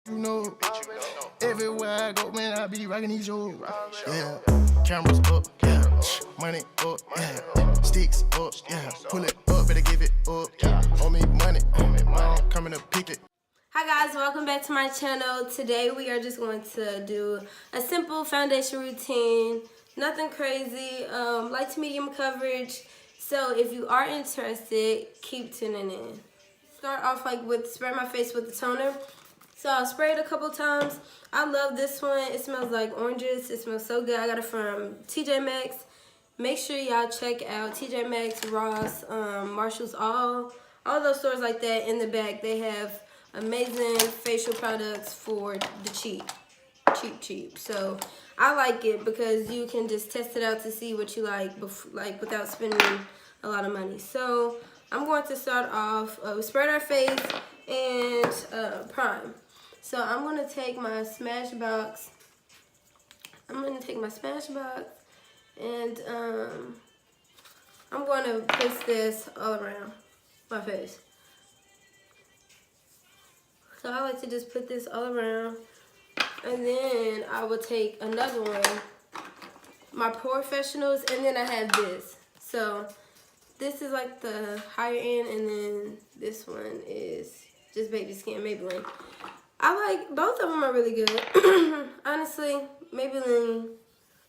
You know, everywhere I go, man, I be rocking these shows. Yeah, cameras up, yeah, money up, yeah, sticks up, yeah, pull it up, better give it up, yeah, owe me money, coming to pick it. Hi guys, welcome back to my channel. Today we are just going to do a simple foundation routine, nothing crazy, light to medium coverage. So if you are interested, keep tuning in. Start off with spray my face with the toner. So I'll spray it a couple times. I love this one. It smells like oranges. It smells so good. I got it from TJ Maxx. Make sure y'all check out TJ Maxx, Ross, Marshalls, all those stores like that. In the back, they have amazing facial products for the cheap. So I like it because you can just test it out to see what you like, without spending a lot of money. So I'm going to start off with spread our face and prime. So I'm going to take my Smashbox. And I'm going to place this all around my face. So I like to just put this all around. And then I will take another one, my Professionals, and then I have this. So this is like the higher end, and then this one is just Baby Skin Maybelline. I like, both of them are really good. Honestly, Maybelline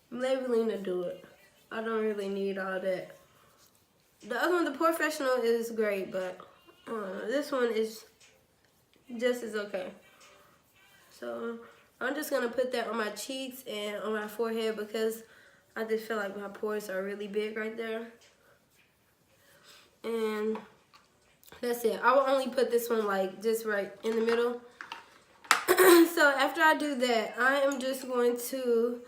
will do it. I don't really need all that. The other one, the Professional, is great, but this one is just as okay. So I'm just gonna put that on my cheeks and on my forehead because I just feel like my pores are really big right there. And that's it. I will only put this one just right in the middle. So after I do that, I am just going to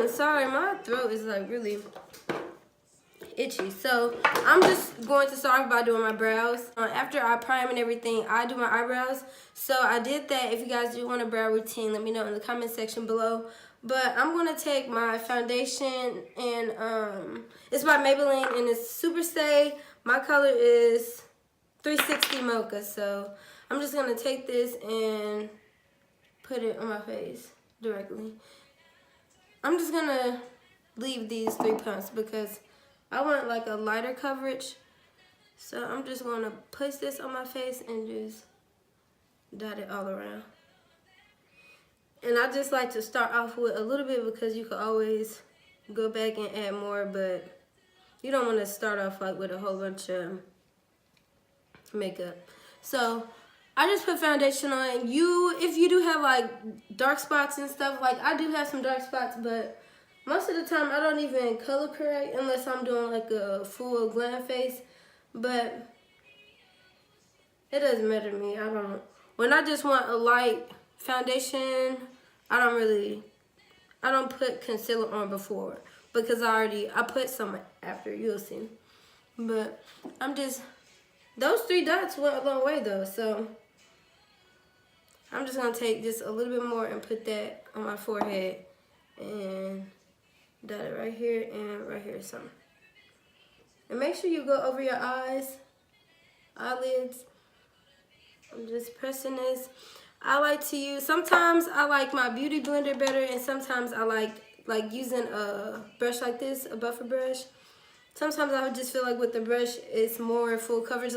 sorry, my throat is really itchy. So I'm just going to start off by doing my brows. After I prime and everything, I do my eyebrows. So I did that. If you guys do want a brow routine, let me know in the comment section below. But I'm going to take my foundation, and it's by Maybelline, and it's Super Stay. My color is 360 Mocha. So I'm just going to take this and put it on my face directly. I'm just going to leave these 3 pumps because I want a lighter coverage. So I'm just going to place this on my face and just dot it all around. And I just like to start off with a little bit because you can always go back and add more, but you don't want to start off with a whole bunch of makeup. So I just put foundation on. If you do have dark spots and stuff, I do have some dark spots, but most of the time I don't even color correct unless I'm doing a full glam face. But it doesn't matter to me. When I just want a light foundation, I don't put concealer on before because I put some after, you'll see. But those 3 dots went a long way though, so I'm just gonna take just a little bit more and put that on my forehead and dot it right here and right here some. And make sure you go over your eyelids. I'm just pressing this. I like to use, sometimes I like my beauty blender better, and sometimes I like using a brush like this, a buffer brush. Sometimes I would just feel with the brush it's more full coverage.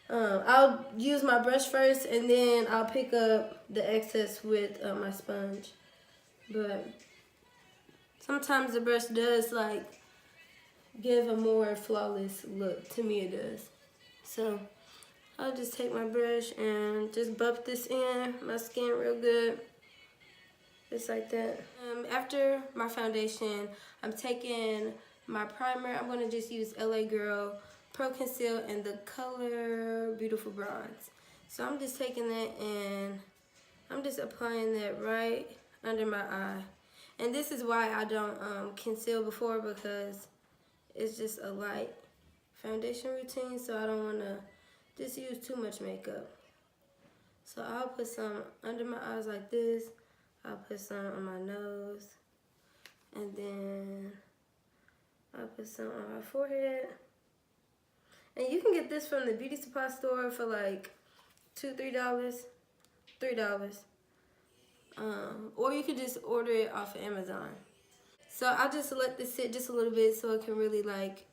I'll use my brush first and then I'll pick up the excess with my sponge. But sometimes the brush does give a more flawless look. To me it does. So I'll just take my brush and just buff this in my skin real good. Just like that. After my foundation, I'm taking my primer. I'm going to just use LA Girl Pro Conceal in the color Beautiful Bronze. So I'm just taking that and I'm just applying that right under my eye. And this is why I don't conceal before, because it's just a light foundation routine, so I don't want to just use too much makeup. So I'll put some under my eyes like this. I'll put some on my nose. And then I'll put some on my forehead. And you can get this from the beauty supply store for $2-3. $3. Or you could just order it off of Amazon. So I'll just let this sit just a little bit so it can really like,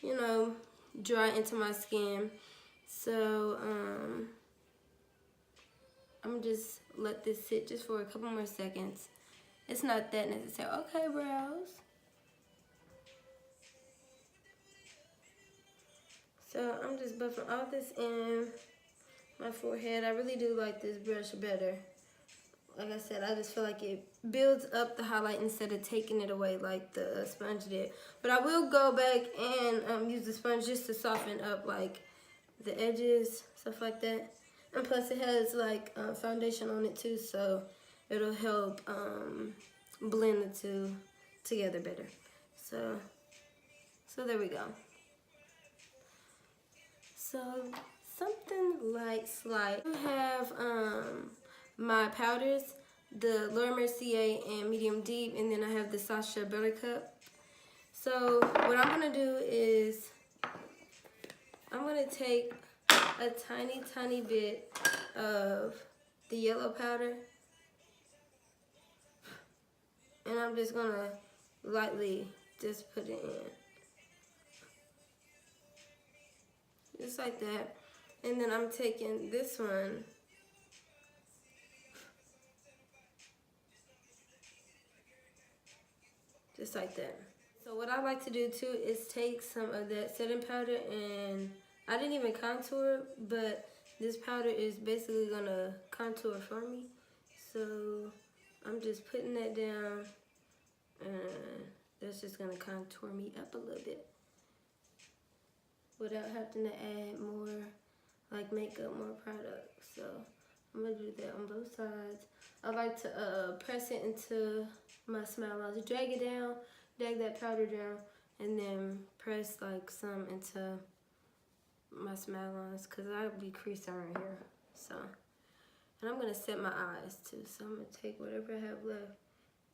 you know, dry into my skin. So I'm just let this sit just for a couple more seconds. It's not that necessary. Okay, brows. So I'm just buffing all this in my forehead. I really do like this brush better. Like I said, I just feel like it builds up the highlight instead of taking it away like the sponge did. But I will go back and use the sponge just to soften up like the edges, stuff like that. And plus it has like foundation on it too, so it'll help blend the two together better. So there we go. So something like slight. I have my powders, the Laura Mercier and Medium Deep, and then I have the Sasha Buttercup. So what I'm gonna do is I'm gonna take a tiny bit of the yellow powder, and I'm just gonna lightly just put it in. Just like that. And then I'm taking this one just like that. So what I like to do too is take some of that setting powder, and I didn't even contour, but this powder is basically gonna contour for me. So I'm just putting that down, and that's just gonna contour me up a little bit without having to add more like makeup, more product. So I'm gonna do that on both sides. I like to press it into my smile lines, drag it down, drag that powder down, and then press like some into my smile lines, cause I'll be creasing right here. So, and I'm gonna set my eyes too. So I'm gonna take whatever I have left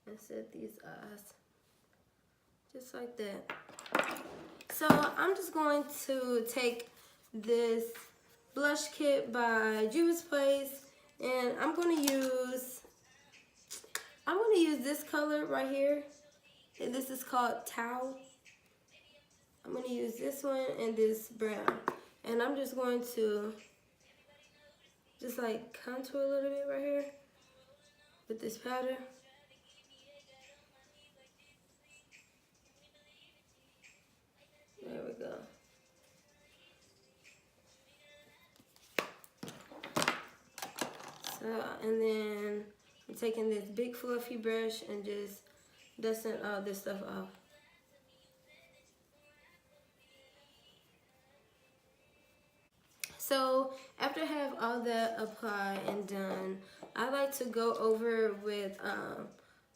and set these eyes, just like that. So I'm just going to take this blush kit by Juvia's Place, and I'm gonna use this color right here, and this is called Tau. I'm gonna use this one and this brown, and I'm just going to just like contour a little bit right here with this powder. There we go. So, and then I'm taking this big fluffy brush and just dusting all this stuff off. So after I have all that applied and done, I like to go over with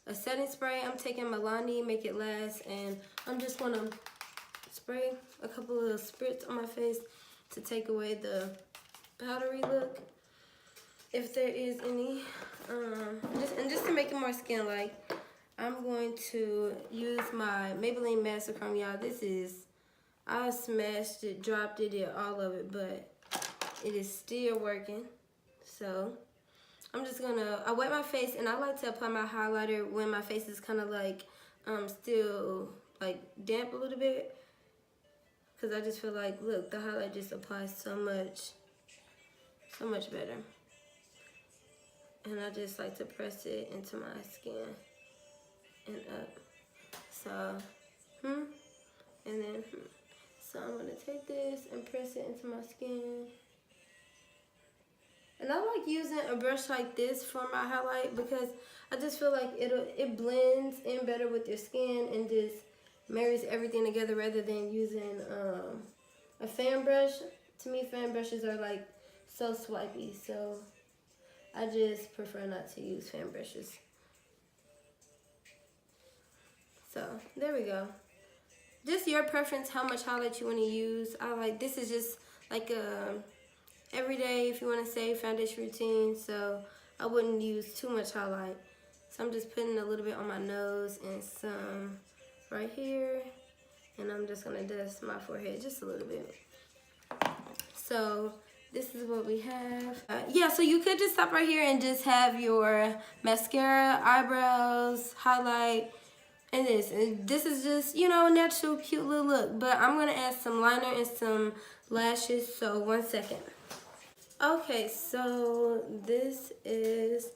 a setting spray. I'm taking Milani Make It Last, and I'm just gonna spray a couple of spritz on my face to take away the powdery look, if there is any. Just to make it more skin-like, I'm going to use my Maybelline Master Chrome. Y'all, this is, I smashed it, dropped it, did all of it, but it is still working. So I'm just gonna, I wet my face, and I like to apply my highlighter when my face is kind of like still like damp a little bit, because I just feel like, look, the highlight just applies so much better. And I just like to press it into my skin and up. So, and then, so I'm gonna take this and press it into my skin. And I like using a brush like this for my highlight, because I just feel like it blends in better with your skin and just marries everything together, rather than using a fan brush. To me, fan brushes are like so swipey, so I just prefer not to use fan brushes. So there we go. Just your preference, how much highlight you want to use. I like, this is just like a everyday, if you want to say, foundation routine, so I wouldn't use too much highlight. So I'm just putting a little bit on my nose and some right here, and I'm just gonna dust my forehead just a little bit. So this is what we have. Yeah, so you could just stop right here and just have your mascara, eyebrows, highlight, and this. And this is just, you know, natural, cute little look. But I'm going to add some liner and some lashes, so 1 second. Okay, so this is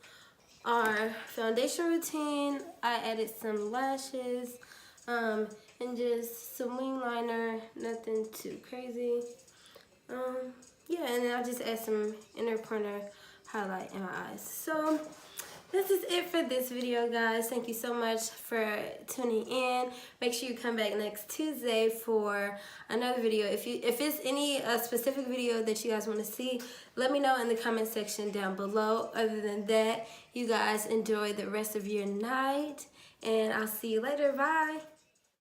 our foundation routine. I added some lashes and just some wing liner, nothing too crazy. Yeah, and then I'll just add some inner corner highlight in my eyes. So this is it for this video, guys. Thank you so much for tuning in. Make sure you come back next Tuesday for another video. If it's any specific video that you guys want to see, let me know in the comment section down below. Other than that, you guys enjoy the rest of your night, and I'll see you later. Bye.